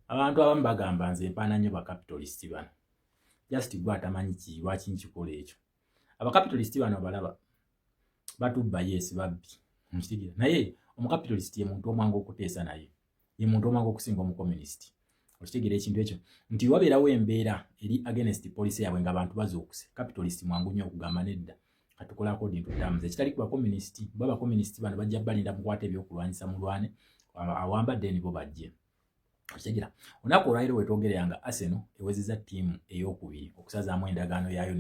abantu abamu bagamba nze mpaana nnyo bakapitalist bano. Just gwe atamanyi lwaki nkikola ekyo. Abakapitalist bano balaba batubba yes babbi. Mukitegeera. Naye omukapitalist ye muntu omwangu okuteesa naye. Ye muntu omwangu okusinga omucommunist. Okitegeera ekintu ekyo nti wabeerawo embeera eri against policy yaabwe ng'abantu bazuukuse. Capitalist mwangu nnyo okugamba nedda. Katukola according to terms. Ekitali ku bakomunisiti, bo abakomunisiti bano bajja balinda mukwata ebyokulwanyisa mulwane awambadde nibo bajje. Okitegeera. Olunaku olwaliro wetwogerera Arsenal ewezezza ttiimu ey'okubiri okusazaamu endagaano yaayo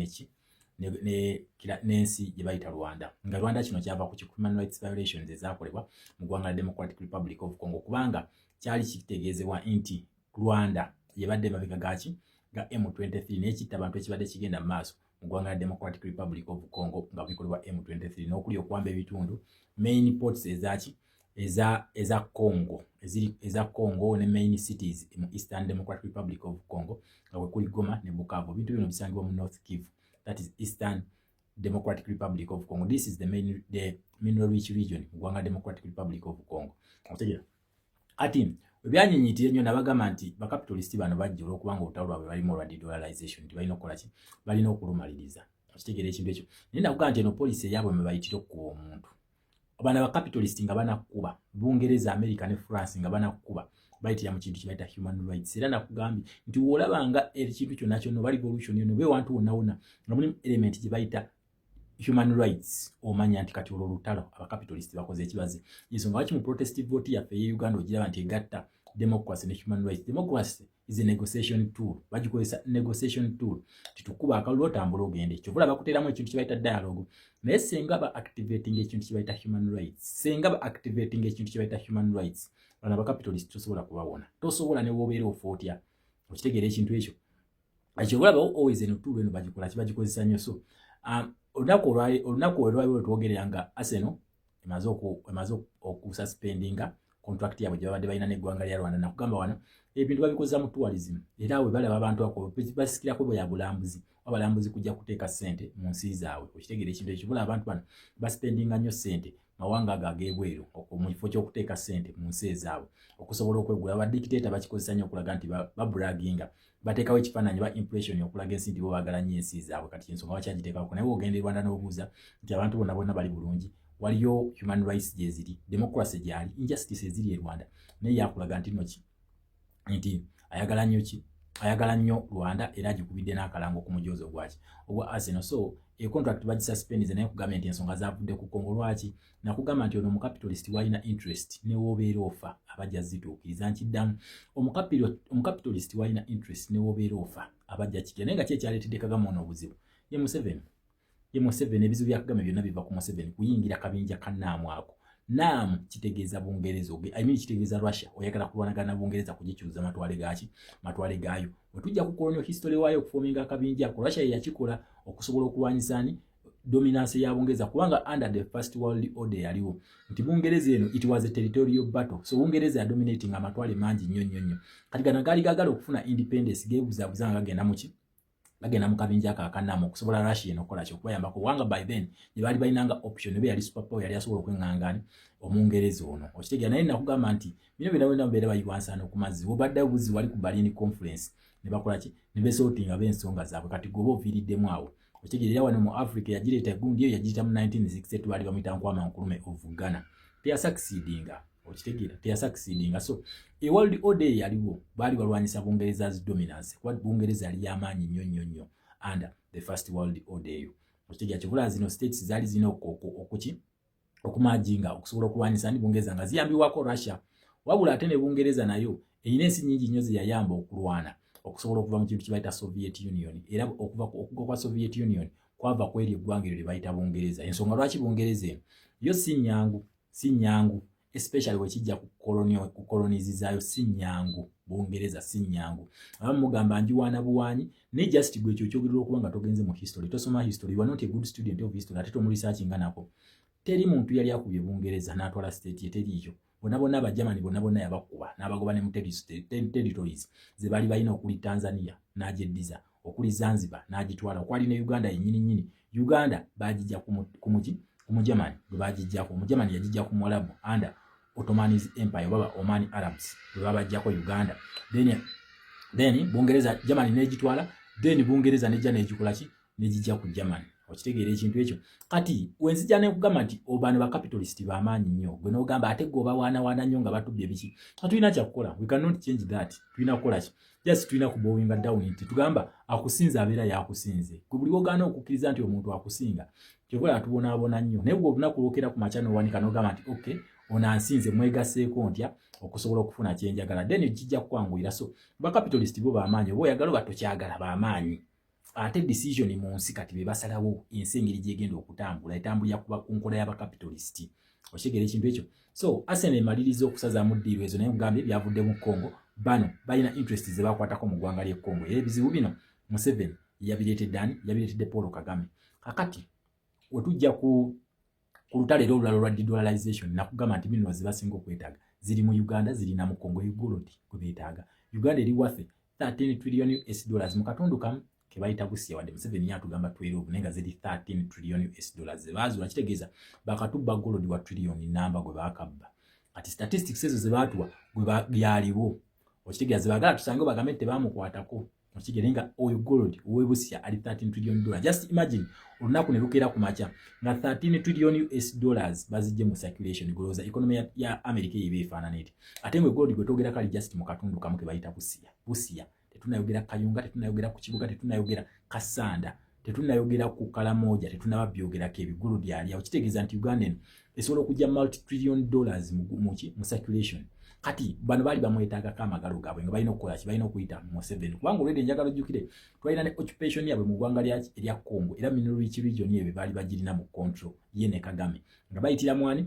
n'ensi gye bayita Rwanda. Nga Rwanda kino kyava ku human rights violations ezaakolebwa mu ggwanga la Democratic Republic of Congo kubanga kyali kitegeezebwa nti Rwanda yebadde mabega gaaki ga M23 n'ekitta abantu ekibadde kigenda mu maaso mu ggwanga la Democratic Republic of Congo nga bikolebwa M23 n'okuli okwamba ebitundu main ports ezaaki eza Congo eza Congo ne main cities mu Eastern Democratic Republic of Congo nga kuli Goma ne Bukavu. Ebintu bino bisangibwa mu North Kivu, that is Eastern Democratic Republic of Congo. This is the mineral rich region mu ggwanga Democratic Republic of Congo. Otegeera. Ati ebyanyinyitire nnyo nabagamba nti bakapitalist bano bajja olwokubanga olutalo lwabwe balimu olwa de-dollarization nti balina okukola ki, balina okulumaliriza. Okitegeera ekintu ekyo. Naye nakugaa nti eno policy eyaabwe mwe bayitira okukuba omuntu. Abana bakapitalist nga banakuba Bungereza, America ne France nga banakuba bayitira mu kintu kibayita human rights. Era nakugambye nti wolabanga ekintu kyonna kyonna bali revolution eno be wantu wonna wonna nga mulimu element gye bayita human rights, omanya nti kati olutalo abakapitalist bakoze ekibaze. Ensonga lwaki mu protestive vote yaffe ye Uganda ogiraba nti egatta democracy ne human rights. Democracy is a negotiation tool. Bagikozesa negotiation tool. Titukuba akalulu otambula ogende. Kyovula bakuteramu ekintu kibayita dialogue. Naye senga ba activating ekintu kibayita human rights. Senga ba activating ekintu kibayita human rights. Bana bakapitalist tosobola kubawona. Tosobola ne wobeera ofootya. Okitegeera ekintu ekyo. Ekyobola ba always eno tool eno bagikola kibagikozesa nnyo. So olunaku olwaliro twogerera nga Arsenal emaze okususpendinga contract yabwe gye babadde balina n'eggwanga lya Rwanda. Nakugamba wano ebintu babikoza mu tourism era we balaba abantu ako basikirako bwe yabulambuzi abalambuzi kujja kuteeka ssente mu nsi zaabwe. Okitegeera ekintu ekyo bula abantu bano baspendinga nnyo ssente mawanga ag'ebweru mu kifo ky'okuteeka ssente mu nsi ezaabwe okusobola okwegula. Badikiteeta bakikozesa nnyo okulaga nti babulaginga bateekawo ekifaananyi ba impression okulaga ensi nti bo baagala nnyo ensi zaabwe. Kati ensonga bakyagiteekako naye ogenda Rwanda n'obuuza nti abantu bonna bonna bali bulungi, waliyo human rights gye ziri, democracy gyali, injustice eziri e Rwanda, naye yakulaga nti nti ayagala nnyo Rwanda era agikubidde n'akalango ku mujoozo ogwa Arsenal. So contract bagisuspendize naye kugamba nti ensonga zavudde ku Congo. Lwaki? Nakugamba nti ono omucapitalist walina interest ne woobeera ofa abajja zituukiriza nkiddamu. Omucapitalist walina interest ne woobeera ofa abajja kigya. Naye nga kyekyaleetedde Kagame ono obuzibu ye Museveni ebizibu bya Kagame byonna biva ku Museveni kuyingira kabinja kannaamu ako. Naamu kitegeeza Bungereza kitegeeza Russia oyagala kulwanagana na Bungereza kugikyuza matwale gaayo. Bwe tujja ku colonial history waayo okufominga akabinja ako Russia yakikola okusobola okulwanyisa dominance ya Bungereza kubanga under the first world order yaliwo nti Bungereza eno it was a territorial battle. So Bungereza ya dominating amatwale mangi nnyo. Kati gana gali gagala okufuna independence geebuzabuzanga bagenda mu kabinja akakannaamu okusobola Russia eno kola kyo kubayambako wanga by then gye baali balinanga option ebe yali superpower yali asobola okwengangana Omungereza ono. Okitegeera naye nakugamba nti bino byonna beera bayiwansana ku mazzi obadde obuzi wali ku Berlin conference ne bakola ki ne besortinga b'ensonga zaabwe kati goba oviiriddemu awo. Okitegeera wano mu Africa yagireeta egundi eyo yagiyita mu 1962 baali bamuyita Nkwama Nkrumah of Ghana. Teyasucceedinga. Okitegeera teyasucceedinga. So a world order yaliwo baali balwanyisa Bungereza's dominance kuba Bungereza yali y'amaanyi nnyo under the first world order eyo. Okitegeera kyebula zino states zaali zina okumajinga okusobola okulwanyisa ndi Bungereza nga ziyambibwako Russia. Wabula ate ne Bungereza nayo erina ensi nnyingi nnyo ziyayamba okulwana okusobola okuva mu kintu kibayita Soviet Union era okuva kwa Soviet Union kwava kweri eggwanga eryo lye bayita Bungereza. Ensonga lwaki Bungereza eno yo si nyangu especially wekijja ku kolonizizaayo si nyangu. Bungereza si nyangu. Abamu mugamba njiwaana buwaanyi ne just gwe ekyo kyogerera okuba nga togenze mu history tosoma history. You are not a good student of history ate tomu researchinga nako. Teri muntu yali akubye Bungereza n'atwala state ye teriiyo. Bonna Abajamani bonna yabakuba n'abagoba ne mu territories ze baali balina okuli Tanzania n'agyeddiza, okuli Zanzibar n'agitwala, okwali ne Uganda yennyini. Uganda baagijja ku Mujamani gwe baagijjako. Omujamani yagijja ku Mwarabu under Ottoman's Empire baba Oman Arabs baba jjako Uganda then Bungereza Germany negitwala then Bungereza nejja negikolaki negijja ku Germany okitegeera ekintu ekyo kati wenzija ne kugamba nti obano ba capitalist bamaanyi nnyo gwe n'ogamba ate goba wana nnyo nga batubye biki tulina kyakukola we cannot change that tulina kukola ki just tulina kubowinga down nti tugamba akusinza abeera yakusinze ku buli ogaana okukkiriza nti omuntu akusinga kyokola tubonaabona nnyo naye gwe olunaku lwokera ku makyano wanika n'ogamba nti okay ono ansinze mwegaseeko ntya okusobola okufuna kyenjagala then kijja kukwanguyira so ba capitalist bo bamaanyi oba oyagala oba tokyagala bamaanyi ate decision mu nsi kati be basalawo ensi engeri gyegenda okutambula etambulira kuba ku nkola y'aba capitalist okitegeera ekintu ekyo so Arsenal emaliriza okusazaamu ddiiro ezo naye mugambye byavudde mu Congo bano balina interest ze bakwatako mu ggwanga ly'e Congo era ebizibu bino Museveni yabireetedde Paul Kagame kakati wetujja ku lutale olulala olwa de-dollarization nakugamba nti minerals zibasinga okwetaaga ziri mu Uganda zirina mu Congo gold kwe beetaaga Uganda eri worth 13 trillion US dollars mu katundu kamu ke bayita busiya wadde Museveni yatugamba 12 nenga ziri 13 trillion US dollars zebaazula kitegeeza bakatubba gold wa trillion namba gwe baakabba ati statistics ezo ze baatuwa gwe byaliwo okitegeeza ze bagala tusange bagambe tebamukwatako okitegeera nga oyo gold owebusiya ali 13 trillion dollars just imagine olunaku ne lukeera ku makya nga 13 trillion US dollars bazijje mu circulation goloza economy ya America yibe efaanana eti ate ngwe gold gwe togera kali just mu katundu kamu ke bayita busiya tetunayogera kayunga tetunayogera ku kibuga tetunayogera kasanda tetunayogera ku kalamoja tetunababyogerako ebigulu byali okitegeeza nti Uganda esobola okujja multi trillion dollars mu circulation kati bano bali bamwetaagako amagalo gaabwe nga balina okukola ki balina okuyita mu Museveni kubanga olwedde enjagala ojjukire twalina ne occupation yabwe mu ggwanga erya Congo era mineral rich region ebyo baali bagirina mu control ye ne Kagame nga bayitira mwani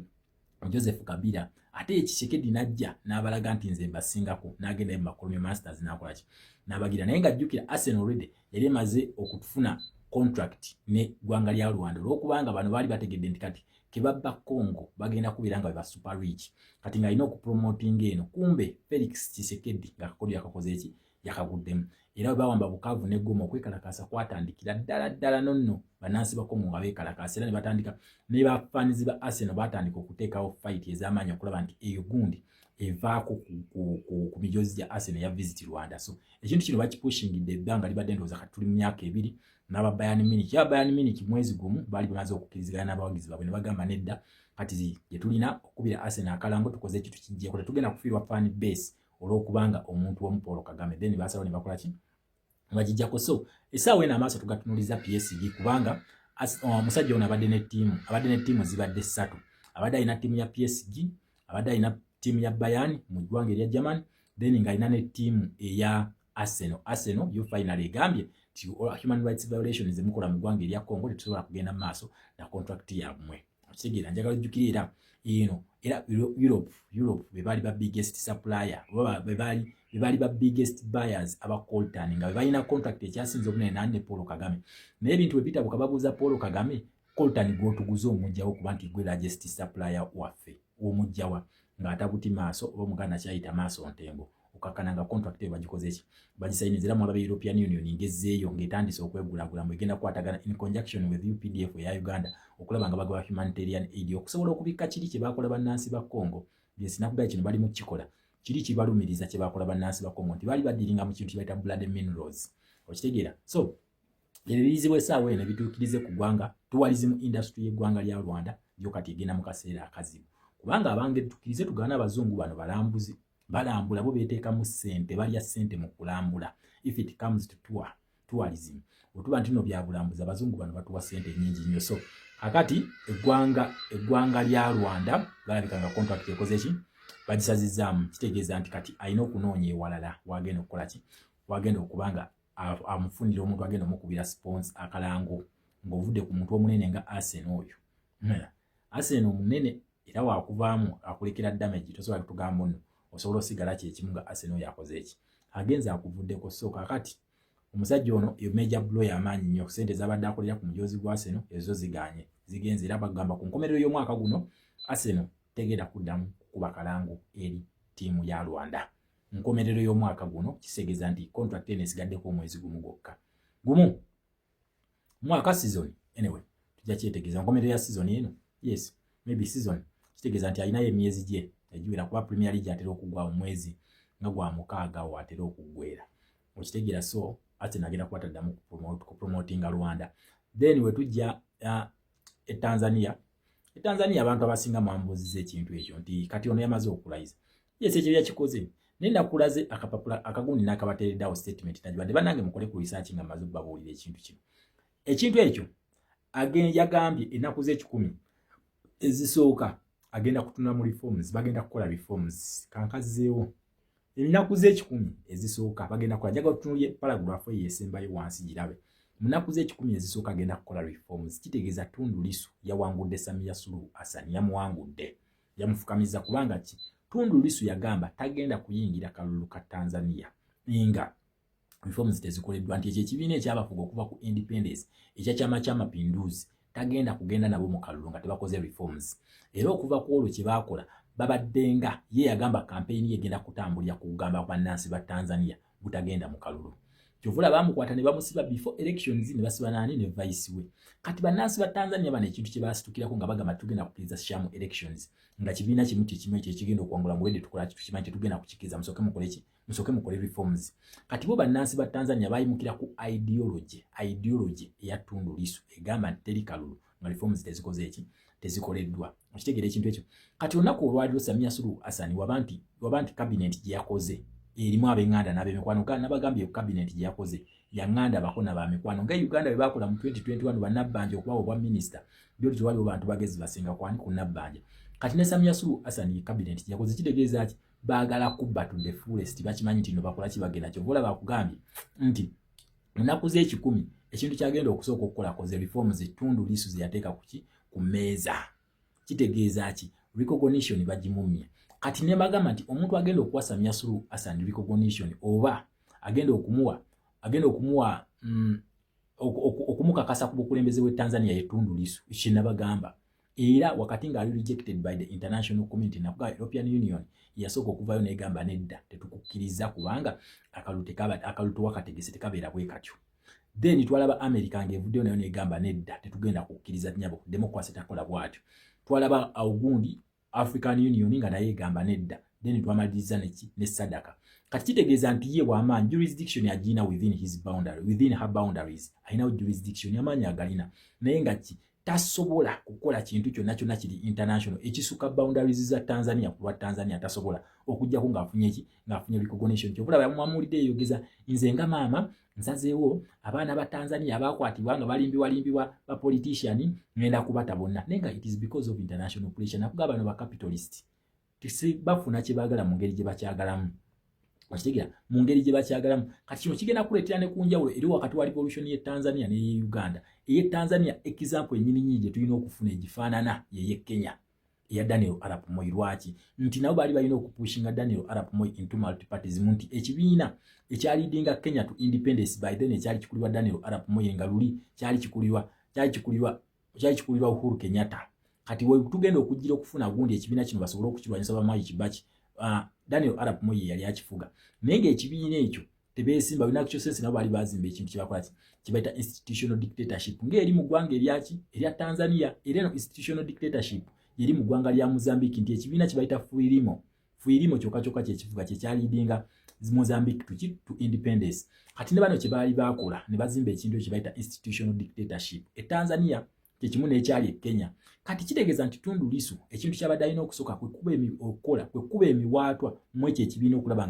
Joseph Kabila ate Tshisekedi najja n'abalaga nti nze mbasingako n'agenda mu Makolomio Masters n'akola ki n'abagira naye nga jjukira Arsenal already yali emaze okutufuna contract ne ggwanga lya Rwanda olw'okubanga bano baali bategedde nti kati kebabba Congo bagenda kubeera nga beba super rich kati nga alina okupromoting eno kumbe Felix Tshisekedi nga akakodyo akakoze eki yakaguddemu era bwe bawamba Bukavu ne Goma okwekalakaasa kwatandikira ddala nonno bannansi ba Congo nga beekalakaasa era ne batandika ne bafanizi ba Arsenal batandika okuteekawo fight ez'amaanyi okulaba nti eyo gundi evaako ku mijozi gya Arsenal ya visit Rwanda so ekintu kino bakipushingidde ebbanga libadde ndowooza kati tuli mu myaka ebiri n'aba Bayern Munich mwezi gumu baali bamaze okukkirizigana n'abawagizi baabwe ne bagamba nedda kati gye tulina okubira Arsenal akalango tukoze ekintu kijjeko tetugenda kufiirwa fan base olw'okubanga omuntu omu Paul Kagame then baasalawo ne bakola ki bagijjako so essaawa eno amaaso tugatunuliza PSG kubanga omusajja ono abadde ne ttiimu zibadde 3 abadde alina ttiimu ya PSG abadde alina ttiimu ya Bayern mu ggwanga erya Germany then nga alina ne ttiimu eya Arsenal yo finally egambye ti human rights violations zemukola mu ggwanga erya Congo tetusobola kugenda mu maaso na contract yammwe okitegeera njagala ojjukira eno era Europe be baali ba biggest supplier be baali ba biggest buyers aba coltan nga be balina contract ekyasinze obunene nane Paul Kagame naye ebintu bwe bitabuka babuuza Paul Kagame coltan gwotuguza omujjawo kuba nti gwe largest supplier waffe omujjawa nga atabuti maaso oba omuganda kyayita maaso ntengo okakana nga contract eyo bagikoze eki bagisayinizira mu aba European Union ngezzeeyo ng'etandise okwegulagula mu egenda kukwatagana in conjunction with UPDF ya Uganda okulaba nga bagaba humanitarian aid okusobola okubikka kiri kye bakola bannansi ba Congo byesinakugaye kino bali mu kikola kiri kibalumiriza kye bakola bannansi ba Congo nti baali badiringa mu kintu kibayita blood minerals okitegeera so ebirizibwa essaawa eno bituukirize ku ggwanga tourism industry y'eggwanga lya Rwanda yo kati egenda mu kaseera akazibu kubanga abange tukirize tugana abazungu bano balambuzi balambula bo beteekamu ssente balya ssente mu kulambula if it comes to tourism otuba ntino bya bulambuzi abazungu bano batuwa ssente nyingi nnyo so akati eggwanga lya Rwanda balabika nga contract ekoze eki bagisazizaamu kitegeeza nti kati alina okunoonya ewalala wagenda okukola ki wagenda okubanga amufunira omuntu agenda omukubira sponsor akalango ng'ovudde ku muntu omunene nga Arsenal oyo Arsenal omunene era wakuvaamu akulekera damage tosobola kutugamba nno osobola osigala kyekimu nga Arsenal yakoze eki agenza akuvuddeko so kakati omusajja ono eyo major blow y'amaanyi nnyo ssente z'abadde akolera ku mujozi gwa Arsenal ezo ziganye zigenze era bagamba ku nkomerero y'omwaka guno Arsenal tegenda kuddamu kukuba kalango eri ttiimu ya Rwanda nkomerero y'omwaka guno kiseegeza nti contract eno esigaddeko omwezi gumu gwokka gumu mwaka season anyway tujja kyetegeeza nkomerero ya season eno yes maybe season kitegeeza nti alinayo emyezi gye ejiwera kuba Premier League atera okugwa omwezi nga gwa mukaaga watera okuggwera okitegeera. So Arsenal agenda kubataddamu ku promotinga Rwanda. Then wetujja Tanzania abantu abasinga mwambuziza ekintu ekyo nti kati ono yamaze okulayiza. Yes, ekyo yakikoze. Nenda kulaze akapapula akagundi n'akabatereddawo statement najibadde banange mukole ku research nga maze babuulira ekintu kino. Ekintu ekyo yagambye ennaku z'ekikumi ezisooka agenda kutuna mu reforms, bagenda kukola reforms. Kankazizeewo ennaku z'ekikumi ezisooka bagenda kukola, jaga tutunulye paragraph eyo esembayo wansi girabe. Mu nnaku z'ekikumi ezisooka agenda kukola reforms. Kitegeeza Tundu Lissu yawangudde Samia Suluhu Hassan, yamuwangudde, yamufukamiza kubanga ki Tundu Lissu yagamba tagenda kuyingira kalulu ka Tanzania nga reforms tezikoleddwa, nti ekyo ekibiina ekyabafuga okuva ku independence ekyakyama ky'amapinduzi tagenda kugenda nabo mu kalulu nga tebakoze reforms. Era okuva ku olwo kye baakola babaddenga ye yagamba kampeyini yegenda kutambulira ku kugamba bannansi ba Tanzania butagenda mu kalulu. Kyovula bamukwata ne bamusiba before elections ne basiba nani ne vice we. Kati bannansi ba Tanzania bane ekintu kye basitukirako nga bagamba tugenda kukkiriza shamu elections nga kibiina kimu kimwe ekigenda okwangula mu wedde tukola kitu kimanyi tugenda kukikkiriza musoke mukole ki musoke mukole reforms. Kati bo bannansi ba Tanzania bayimukira ku ideology eya Tundu Lissu egamba nti teri kalulu nga reforms tezikoze eki tezikoleddwa. Okitegeera ekintu ekyo. Kati olunaku olwaliro Samia Suluhu Hassan wabanti cabinet gye yakoze erimu ab'enganda n'ab'emikwano n'abagambye ku cabinet gye yakoze yanganda bako n'ab'emikwano nga Uganda bwe bakola mu 2021 bannabbanja okubawa obwa minister byo lityo waliwo bantu bagezi basinga kwani ku nabbanja. Kati ne Samia Suluhu Hassan cabinet gye yakoze kitegeeza ki baagala kubba to the fullest, bakimanyi nti no bakola kibagenda kyo vola bakugambye nti ennaku z'ekikumi ekintu kyagenda okusooka okukola koze reforms Tundu Lissu ze yateeka ku mmeeza. Kitegeeza ki recognition bagimumya. Kati ne bagamba nti omuntu agenda okuwa Samia Suluhu Hassan recognition oba agenda okumuwa okumukakasa ku bukulembeze bwe Tanzania ye Tundu Lissu kina bagamba. Era wakati nga ali rejected by the international community na kwa European Union yasooka okuvayo negamba nedda tetukukkiriza kubanga akalutu wakategese tekabeera bwe katyo. Then twalaba America ngevuddeyo nayo negamba nedda tetugenda kukkiriza nyabo democracy takola bwatyo. Twalaba augundi African Union nga naye egamba nedda. Then twamaliriza ne Sadaka. Kati kitegeeza nti ye bw'amaanyi jurisdiction yagina within her boundaries ayinawo jurisdiction y'amaanyi agalina naye nga tasobola kukola kintu kyonna kyonna kiri international ekisuka boundaries za Tanzania kuba Tanzania tasobola okujjako ng'afunye recognition. Kyovula bamwamulidde yogeza nze nga maama nsazeewo abaana ba Tanzania abakwatibwa nga balimbibwa ba politician ngenda kubata bonna nenga it is because of international pressure nakuga bano ba capitalist tisi bafuna kye baagala mu ngeri gye bakyagalamu. Okitegeera mu ngeri gye bakyagalamu. Kati kino kigenda kuleetera ne kunjawulo eri wakati wa revolution ye Tanzania ne Uganda. Eye Tanzania example ennyini nnyingi gye tulina okufuna egifaanana ye Kenya eya Daniel Arap Moi. Lwaki nti nabo baali balina okupushinga Daniel Arap Moi into multipartyism nti ekibiina ekyalidinga Kenya to independence by then ekyali kikulirwa Daniel Arap Moi nga luli kyali kikulirwa Uhuru Kenyatta. Kati we tugenda okujjira okufuna gundi ekibiina kino basobole okukirwanyisa Mwai Kibaki Daniel Arap Moi yali akifuga naye ekibiina ekyo tebeesimba bina kyo sense nabo bali bazimba ekintu kibakola kibaita institutional dictatorship ng'eri mu ggwanga erya Tanzania. Era no institutional dictatorship yeri mu ggwanga lya Mozambique nti ekibiina kibaita Frelimo kyokka kyekifuga kyekyalidinga Mozambique to independence. Kati ne bano kye baali bakola ne bazimba ekintu kibaita institutional dictatorship Tanzania kyekimu n'ekyali Kenya. Kati kitegeeza nti Tundu Lissu ekintu kyabadde alina okusooka kwekuba emiwaatwa mu ekyo ekibiina okulaba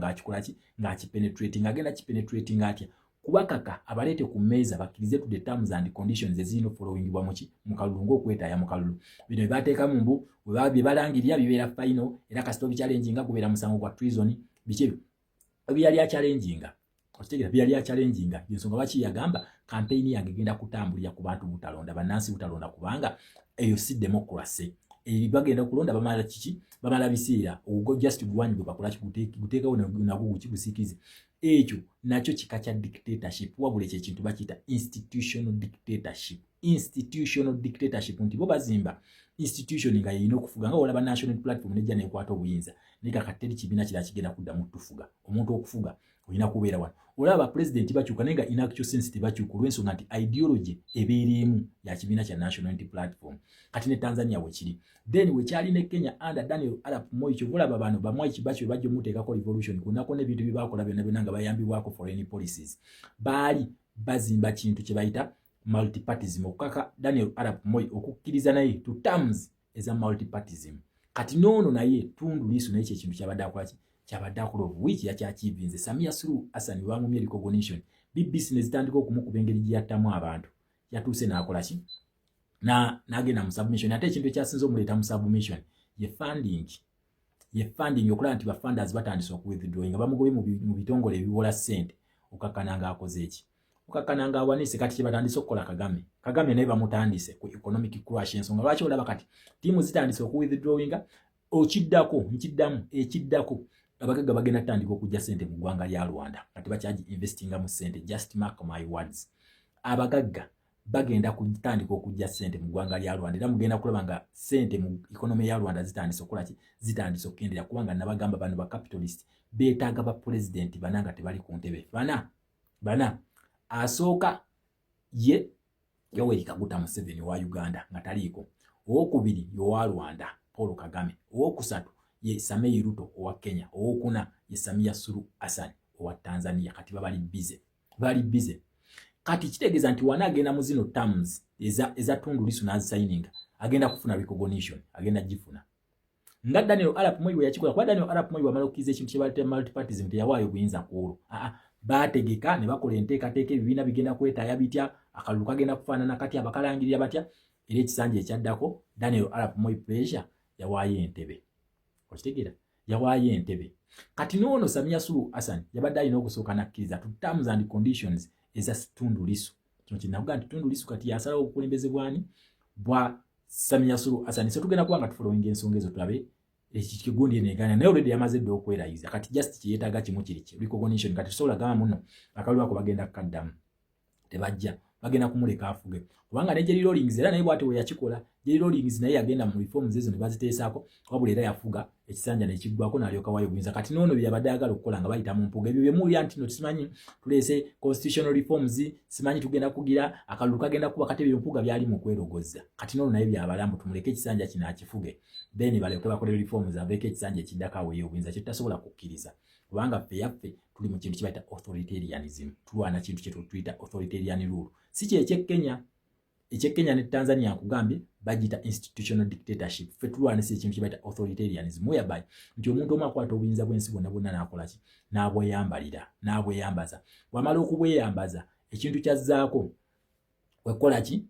ng'akipenetrating agenda kipenetrating atya kubakaka abaleete ku mmeeza bakkirize to the terms and conditions ezirina followingibwa mu kalulu ng'okwetaaya mu kalulu. Bino bye baateekamu mbu bye balangirira bibeera final era kasito bichallenginga gubeera musango gwa treason biki byali achallenginga. Okitegeera byali achallenginga yensonga lwaki yagamba campaign yange egenda kutambulira ku bantu butalonda bannansi butalonda kubanga eyo si democracy. Bagenda kulonda bamala biseera ogwo just gwanyu bakola kiguteekawo nagwo kigusikize ekyo nakyo kika kya dictatorship wabula ekyo ekintu bakiyita institutional dictatorship nti bo bazimba institution nga yino okufuga nga olaba national platform nejja nekwata obuyinza nika kateri kibiina kira kigenda kuddamu tufuga omuntu okufuga olina kubeera wano olaba president bakyuka nenga in actual sense tebakyuka olw'ensonga nti ideology ebeerimu ya kibiina kya national unity platform kati ne Tanzania wekiri then wekyali ne Kenya under Daniel Arap Moi kyobulaba bano bamwai kibakyo bajjo muteekako revolution kunako n'ebintu byebakola byonna byonna nga bayambibwako foreign policies baali bazimba kintu kye bayita multipartism okukaka Daniel Arap Moi okukkiriza naye to terms eza multipartism kati noono naye Tundu Lissu naye kyekintu kyabadde akola kyabadde akola obuwiiki yakyakiivinze Samia Suluhu Hassan bamumye recognition BBC nezitandika okumukuba engeri gye yattamu abantu yatuuse n'akola ki n'agenda mu submission ate ekintu ekyasinze omuleeta mu submission ye funding okulaba nti bafunders batandise okuwithdrawing nga bamugobye mu bitongole ebiwola ssente okakkana ng'akoze eki okakkana ng'awanise kati kye batandise okukola Kagame naye bamutandise ku economic crash ensonga lwaki olaba kati tiimu zitandise okuwithdrawinga ekiddako abagagga bagenda tandika okujja ssente mu ggwanga lya Rwanda kati bakyaji investinga mu ssente just mark my words abagagga bagenda kutandika okujja ssente mu ggwanga lya Rwanda era mugenda kulaba nga ssente mu economy ya Rwanda zitandise okukola ki zitandise okukendera kubanga nabagamba bano ba capitalist beetaaga ba president bananga tebali ku ntebe bana asooka ye Yoweri Kaguta Museveni wa Uganda nga taliiko owokubiri yowa Rwanda Paul Kagame owokusatu ye Samia Ruto owa Kenya owokuna ye Samia Suluhu Hassan owa Tanzania kati bali bize kati kitegeeza nti wanagenda mu zino terms eza Tundu Lissu n'azisigninga agenda kufuna recognition agenda gifuna nga Daniel Arap Moi yakikola kwa Daniel Arap Moi wamala okukiza ekintu kye balite multipartism teyawaayo buyinza kuolo baategeka ne bakola enteekateeka ebibiina bigenda kwetaaya bitya akalulu kagenda kufaanana kati abakalangirira batya era ekisanja ekyaddako Daniel Arap Moi pressure yawaayo entebe okitegeera yawaayo entebe kati noono Samia Suluhu Hassan yabadde alina okusooka nakkiriza to terms and conditions eza Tundu Lissu kino kinavuga nti Tundu Lissu kati yasalawo obukulembeze bwani bwa Samia Suluhu Hassan so tugenda kuba nga tufolowinga ensonga ezo tulabe ekigundi negana naye already yamaze dde okwerayiza kati just kyeyetaaga kimu kiri recognition kati tusobola gamba muno akalulu ako bagenda kukaddamu tebajja bagenda kumuleka afuge kubanga ne Jerry Rawlings era naye bwate we yakikola Jerry Rawlings naye yagenda mu reforms ezo ne baziteesaako wabula era yafuga ekisanja ne kiggwako n'alyoka wayo buyinza kati noono bye yabadde ayagala okukola nga bayita mu mpuga ebyo bye muli anti no tusimanyi tuleese constitutional reforms simanyi tugenda kugira akalulu kagenda kuba kati ebyo mpuga byali mu kwerogozza kati noono naye byabalamu tumuleke ekisanja kino akifuge then baleke bakole reforms aveeko ekisanja ekiddako aweeyo obuyinza kye tutasobola kukkiriza kubanga ffe yaffe tuli mu kintu kibayita authoritarianism tulwana kintu kye tuyita authoritarian rule si kyekyekenya ekyekenya ne Tanzania nkugambye bagita institutional dictatorship ffe tulwanisa ekintu kibayita authoritarianism whereby nti omuntu omu akwata obuyinza bw'ensi bwonna bwonna n'akola ki n'abweyambalira n'abweyambaza wamala okubweyambaza ekintu kyazzaako kwekola ki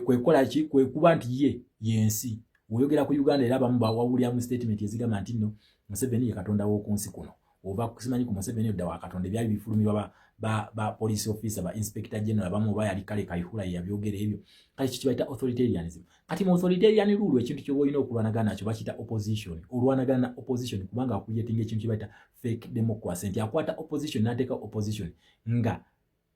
kwekola ki kwekuba nti yensi oyogera ku Uganda era abamu bawawulira mu statement ezigamba nti nno Museveni ye katonda w'oku nsi kuno oba kusimanyi ku Museveni odda wa katonda byali bifulumirwa ba police officer ba inspector general abamu ba yali kale Kayihura yabyogera ebyo kale kiki bayita authoritarianism kati mu authoritarian rule ekintu ky'olina okulwanagana nakyo bakita opposition olwanagana opposition kubanga akuyetinga ekintu kibayita fake democracy nti akwata opposition n'ateeka opposition nga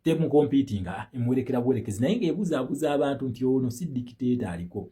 temu competing emwerekera bwerekezi naye ng'ebuzaabuza abantu nti ono si dictator aliko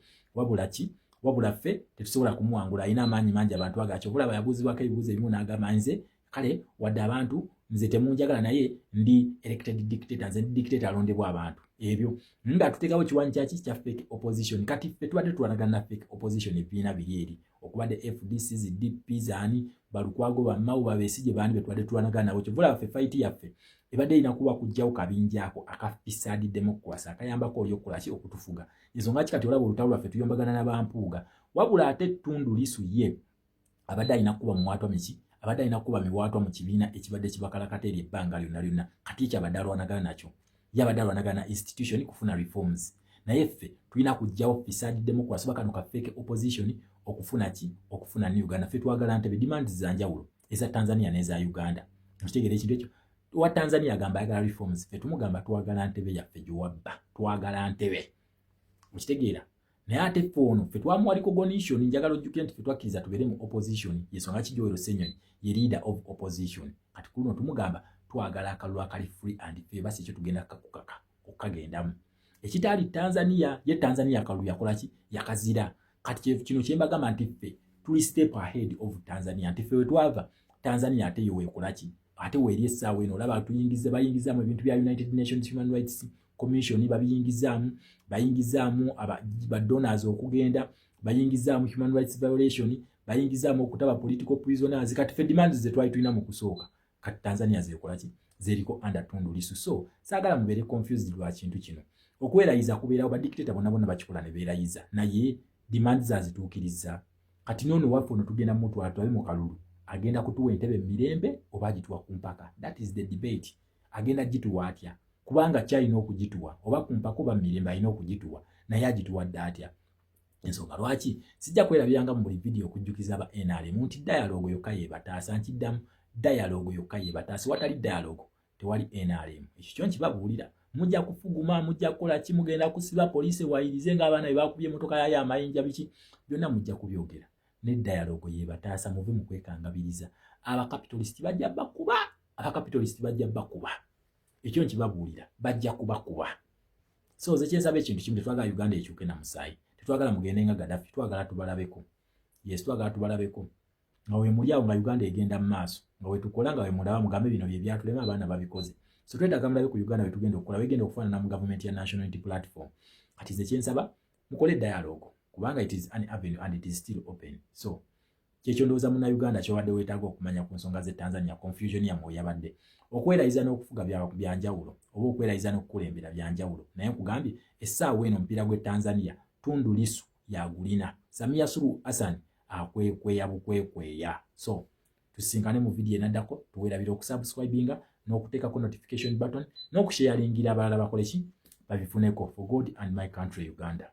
wabula ffe tetusobola kumuwangula alina amaanyi mangi abantu agakyo bulaba yabuuzibwako ebibuuzo ebimu n'agamba nze kale wadde abantu nze temunjagala naye ndi elected dictator nze ndi dictator alondebwa abantu ebyo nga tuteekawo kiwanyi kyaki kya fake opposition kati ffe tubadde tulwanagana na fake opposition ebibiina biri eri okubadde FDCs DPs ani Balukwago Bamau Besigye bani betubadde tulwanagana nabo kyovula ffe fight yaffe ebadde erina kuba kujjawo kabinjaako akafisadi democracy akayambako oli okukola ki okutufuga ensonga ki kati olaba olutalo lwaffe tuyombagana n'abampuuga wabula ate Tundu Lissu ye abadde alina kuba muwaatwa miki abadde alina kuba miwaatwa mu kibiina ekibadde kibakalakata eri ebbanga lyonna kati ekyabadde alwanagana nakyo yabadde alwanagana na institution kufuna reforms naye ffe tulina kujjawo fisadi democracy bakano ka fake opposition okufuna ki okufuna New Uganda ffe twagala Ntebe demands za njawulo eza Tanzania n'eza Uganda nkitegera ekintu ekyo wa Tanzania agamba ayagala reforms ffe tumugamba twagala Ntebe yaffe gy'owabba twagala Ntebe mukitegeera naye ate ffe ono ffe twamuwa recognition njagala ojjukire nti ffe twakkiriza tubeere mu opposition yensonga ki Joel Ssenyonyi ye leader of opposition kati kuno tumugamba twagala akalulu akali free and fair basi ekyo tugenda kakukaka okukagendamu ekitali Tanzania ye Tanzania kalulu yakolaki yakazira kati kino kyembagamba nti ffe tuli step ahead of Tanzania nti ffe wetwava Tanzania ate yo wekolaki ate weri essaawa eno olaba bayingizaamu ebintu bya United Nations Human Rights Commission bayingizaamu ba donors okugenda bayingizaamu human rights violation bayingizaamu okutaba political prisoners kati ffe demands ze twali tulina mu kusooka kati Tanzania zekolaki zeriko under Tundu Lissu. So saagala mubeere confused lwa kintu kino okwerayiza kubeerawo ba dictator bonna bakikola ne beerayiza naye demands azituukiriza kati nono waffe ono tugenda mu mutwala twabe mu kalulu agenda kutuwa entebe mirembe oba agituwa ku mpaka. That is the debate. Agenda gituwa atya kubanga kyalina okugituwa oba ku mpaka oba mirembe alina okugituwa naye agituwadde atya. Ensonga lwaki sijja kwerabyanga mu buli video okujjukiza aba NRM nti dialogue yokka yebataasa nkiddamu dialogue yokka yebataasa watali dialogue tewali NRM. Ekyo kyo nkibabuulira mujja kufuguma mujja kukola ki mugenda kusiba poliisi wayirize ng'abaana bebakubye emmotoka yayo amayinja biki byonna mujja kubyogera ne dialogue yebataasa muve mu kwekangabiriza. Abakapitalisiti bajja bakuba ekyo nkibabuulira bajja kubakuba. So ze kyensaba ekintu kimu tetwagala Uganda ekyuke na musaayi tetwagala mugende nga Gaddafi twagala tubalabeko. Yes twagala tubalabeko nga we muli awo nga Uganda egenda mu maaso nga we tukola nga we mulaba mugambe bino bye byatulema abaana babikoze. So twetaaga mulabe ku Uganda we tugenda okukola wegenda okufaanana mu government ya National Unity Platform. Kati ze kyensaba mukole dialogue kubanga it is an avenue and it is still open. So kyekyo ndowooza muna Uganda kyobadde weetaaga okumanya ku nsonga ze Tanzania confusion yamwe yabadde okwerayiza n'okufuga byanjawulo oba okwerayiza n'okukulembera byanjawulo naye nkugambye essaawa eno omupiira gwe Tanzania Tundu Lissu yagulina Samia Suluhu Hassan akwekweya bukwekweya. So tusinkane mu video enaddako tuweerabira okusubscribinga n'okuteekako notification button n'okusharingira abalala bakole ki babifuneko for God and my country Uganda.